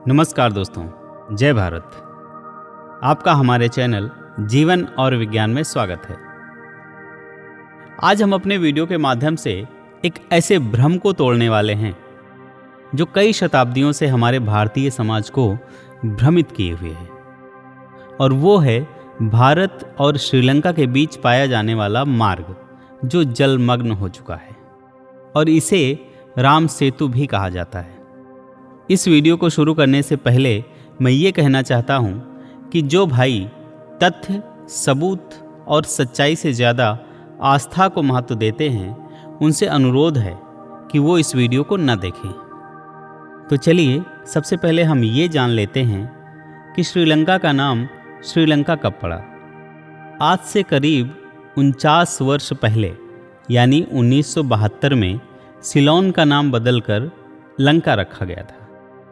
नमस्कार दोस्तों, जय भारत। आपका हमारे चैनल जीवन और विज्ञान में स्वागत है। आज हम अपने वीडियो के माध्यम से एक ऐसे भ्रम को तोड़ने वाले हैं जो कई शताब्दियों से हमारे भारतीय समाज को भ्रमित किए हुए है, और वो है भारत और श्रीलंका के बीच पाया जाने वाला मार्ग जो जलमग्न हो चुका है, और इसे राम सेतु भी कहा जाता है। इस वीडियो को शुरू करने से पहले मैं ये कहना चाहता हूँ कि जो भाई तथ्य, सबूत और सच्चाई से ज़्यादा आस्था को महत्व देते हैं, उनसे अनुरोध है कि वो इस वीडियो को न देखें। तो चलिए सबसे पहले हम ये जान लेते हैं कि श्रीलंका का नाम श्रीलंका कब पड़ा। आज से करीब 49 वर्ष पहले यानी 1972 में सिलोन का नाम बदलकर लंका रखा गया था,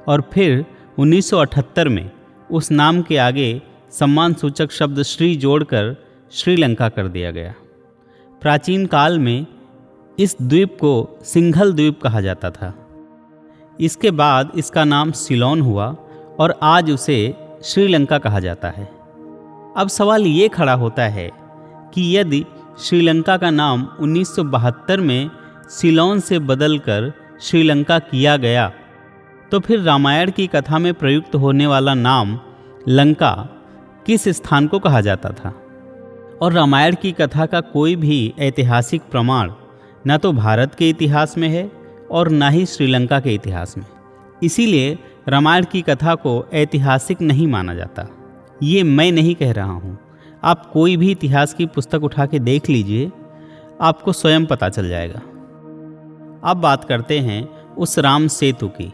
और फिर 1978 में उस नाम के आगे सम्मान सूचक शब्द श्री जोड़कर श्रीलंका कर दिया गया। प्राचीन काल में इस द्वीप को सिंघल द्वीप कहा जाता था। इसके बाद इसका नाम सिलोन हुआ और आज उसे श्रीलंका कहा जाता है। अब सवाल ये खड़ा होता है कि यदि श्रीलंका का नाम 1972 में सिलोन से बदलकर श्रीलंका किया गया, तो फिर रामायण की कथा में प्रयुक्त होने वाला नाम लंका किस स्थान को कहा जाता था। और रामायण की कथा का कोई भी ऐतिहासिक प्रमाण न तो भारत के इतिहास में है और न ही श्रीलंका के इतिहास में। इसीलिए रामायण की कथा को ऐतिहासिक नहीं माना जाता। ये मैं नहीं कह रहा हूँ, आप कोई भी इतिहास की पुस्तक उठा के देख लीजिए, आपको स्वयं पता चल जाएगा। अब बात करते हैं उस राम सेतु की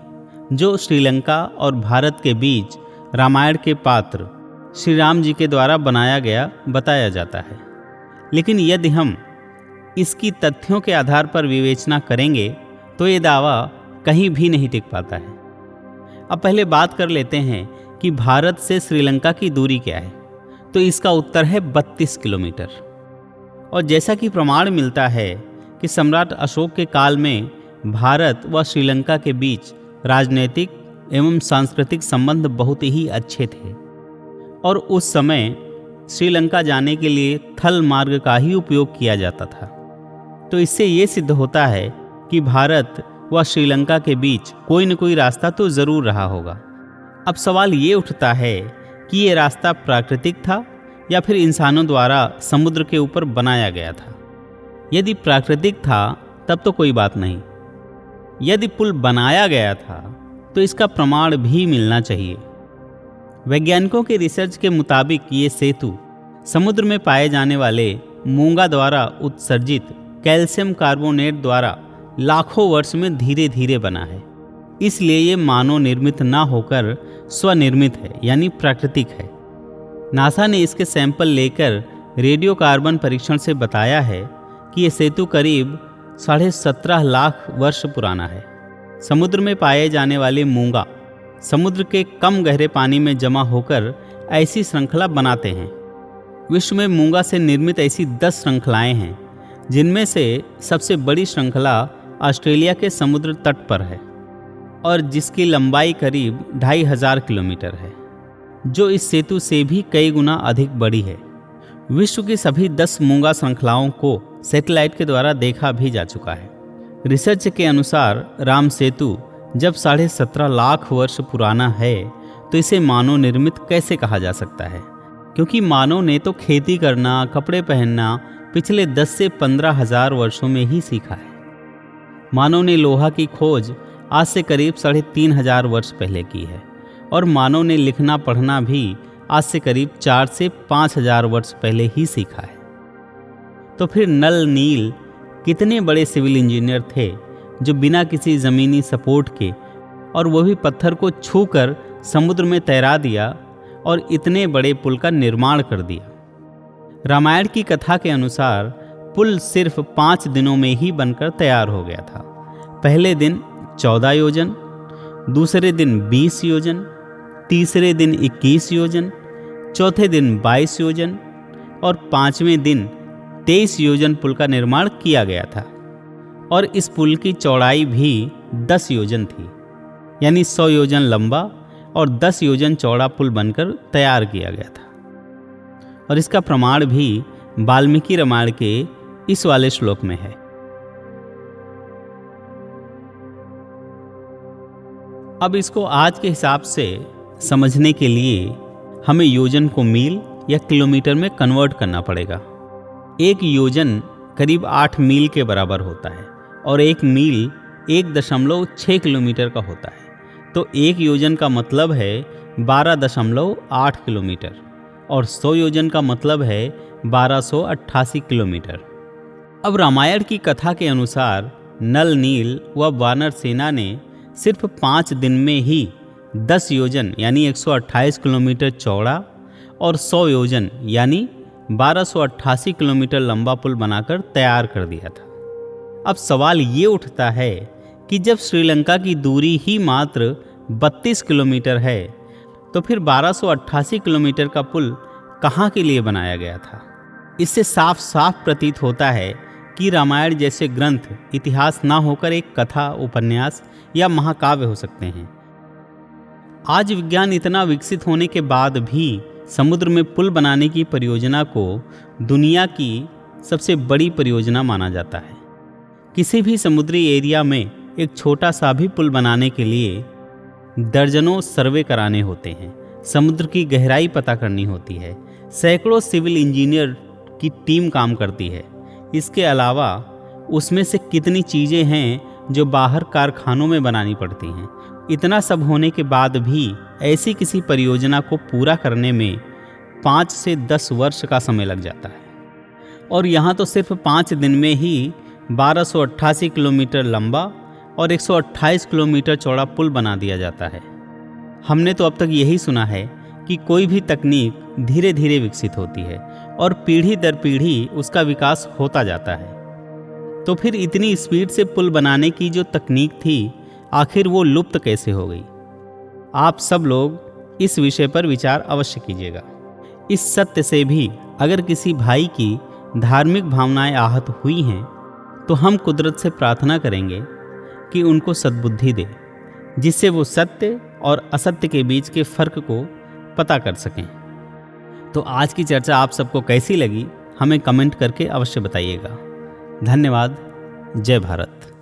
जो श्रीलंका और भारत के बीच रामायण के पात्र श्री राम जी के द्वारा बनाया गया बताया जाता है। लेकिन यदि हम इसकी तथ्यों के आधार पर विवेचना करेंगे तो ये दावा कहीं भी नहीं टिक पाता है। अब पहले बात कर लेते हैं कि भारत से श्रीलंका की दूरी क्या है। तो इसका उत्तर है 32 किलोमीटर। और जैसा कि प्रमाण मिलता है कि सम्राट अशोक के काल में भारत व श्रीलंका के बीच राजनीतिक एवं सांस्कृतिक संबंध बहुत ही अच्छे थे, और उस समय श्रीलंका जाने के लिए थल मार्ग का ही उपयोग किया जाता था। तो इससे ये सिद्ध होता है कि भारत व श्रीलंका के बीच कोई न कोई रास्ता तो ज़रूर रहा होगा। अब सवाल ये उठता है कि ये रास्ता प्राकृतिक था या फिर इंसानों द्वारा समुद्र के ऊपर बनाया गया था। यदि प्राकृतिक था तब तो कोई बात नहीं। यदि पुल बनाया गया था तो इसका प्रमाण भी मिलना चाहिए। वैज्ञानिकों के रिसर्च के मुताबिक ये सेतु समुद्र में पाए जाने वाले मूंगा द्वारा उत्सर्जित कैल्शियम कार्बोनेट द्वारा लाखों वर्ष में धीरे धीरे बना है। इसलिए ये मानव निर्मित ना होकर स्वनिर्मित है, यानी प्राकृतिक है। नासा ने इसके सैंपल लेकर रेडियो कार्बन परीक्षण से बताया है कि ये सेतु करीब 17.5 लाख वर्ष पुराना है। समुद्र में पाए जाने वाले मूंगा समुद्र के कम गहरे पानी में जमा होकर ऐसी श्रृंखला बनाते हैं। विश्व में मूंगा से निर्मित ऐसी 10 श्रृंखलाएं हैं, जिनमें से सबसे बड़ी श्रृंखला ऑस्ट्रेलिया के समुद्र तट पर है और जिसकी लंबाई करीब 2500 किलोमीटर है, जो इस सेतु से भी कई गुना अधिक बड़ी है। विश्व की सभी 10 मूंगा श्रृंखलाओं को सैटेलाइट के द्वारा देखा भी जा चुका है। रिसर्च के अनुसार राम सेतु जब 17.5 लाख वर्ष पुराना है तो इसे मानव निर्मित कैसे कहा जा सकता है, क्योंकि मानव ने तो खेती करना, कपड़े पहनना पिछले 10 से 15 हजार वर्षों में ही सीखा है। मानव ने लोहा की खोज आज से करीब 3.5 वर्ष पहले की है, और मानव ने लिखना पढ़ना भी आज से करीब 4 से 5 हजार वर्ष पहले ही सीखा है। तो फिर नल नील कितने बड़े सिविल इंजीनियर थे जो बिना किसी ज़मीनी सपोर्ट के, और वो भी पत्थर को छूकर समुद्र में तैरा दिया और इतने बड़े पुल का निर्माण कर दिया। रामायण की कथा के अनुसार पुल सिर्फ 5 दिनों में ही बनकर तैयार हो गया था। पहले दिन 14 योजन, दूसरे दिन 20 योजन, तीसरे दिन 21 योजन, चौथे दिन 22 योजन और 5वें दिन 23 योजन पुल का निर्माण किया गया था। और इस पुल की चौड़ाई भी 10 योजन थी, यानी 100 योजन लंबा और 10 योजन चौड़ा पुल बनकर तैयार किया गया था। और इसका प्रमाण भी वाल्मीकि रामायण के इस वाले श्लोक में है। अब इसको आज के हिसाब से समझने के लिए हमें योजन को मील या किलोमीटर में कन्वर्ट करना पड़ेगा। एक योजन करीब 8 मील के बराबर होता है और एक मील 1.6 किलोमीटर का होता है। तो एक योजन का मतलब है 12.8 किलोमीटर और 100 योजन का मतलब है 1288 किलोमीटर। अब रामायण की कथा के अनुसार नल नील व वानर सेना ने सिर्फ 5 दिन में ही 10 योजन यानी 128 किलोमीटर चौड़ा और 100 योजन यानी 1288 किलोमीटर लंबा पुल बनाकर तैयार कर दिया था। अब सवाल ये उठता है कि जब श्रीलंका की दूरी ही मात्र 32 किलोमीटर है तो फिर 1288 किलोमीटर का पुल कहाँ के लिए बनाया गया था। इससे साफ साफ प्रतीत होता है कि रामायण जैसे ग्रंथ इतिहास ना होकर एक कथा, उपन्यास या महाकाव्य हो सकते हैं। आज विज्ञान इतना विकसित होने के बाद भी समुद्र में पुल बनाने की परियोजना को दुनिया की सबसे बड़ी परियोजना माना जाता है। किसी भी समुद्री एरिया में एक छोटा सा भी पुल बनाने के लिए दर्जनों सर्वे कराने होते हैं, समुद्र की गहराई पता करनी होती है, सैकड़ों सिविल इंजीनियर की टीम काम करती है। इसके अलावा उसमें से कितनी चीज़ें हैं जो बाहर कारखानों में बनानी पड़ती हैं। इतना सब होने के बाद भी ऐसी किसी परियोजना को पूरा करने में 5 से 10 वर्ष का समय लग जाता है और यहाँ तो सिर्फ 5 दिन में ही 1288 किलोमीटर लंबा और 128 किलोमीटर चौड़ा पुल बना दिया जाता है। हमने तो अब तक यही सुना है कि कोई भी तकनीक धीरे धीरे विकसित होती है और पीढ़ी दर पीढ़ी उसका विकास होता जाता है। तो फिर इतनी स्पीड से पुल बनाने की जो तकनीक थी, आखिर वो लुप्त कैसे हो गई? आप सब लोग इस विषय पर विचार अवश्य कीजिएगा। इस सत्य से भी अगर किसी भाई की धार्मिक भावनाएं आहत हुई हैं तो हम कुदरत से प्रार्थना करेंगे कि उनको सद्बुद्धि दे, जिससे वो सत्य और असत्य के बीच के फर्क को पता कर सकें। तो आज की चर्चा आप सबको कैसी लगी हमें कमेंट करके अवश्य बताइएगा। धन्यवाद। जय भारत।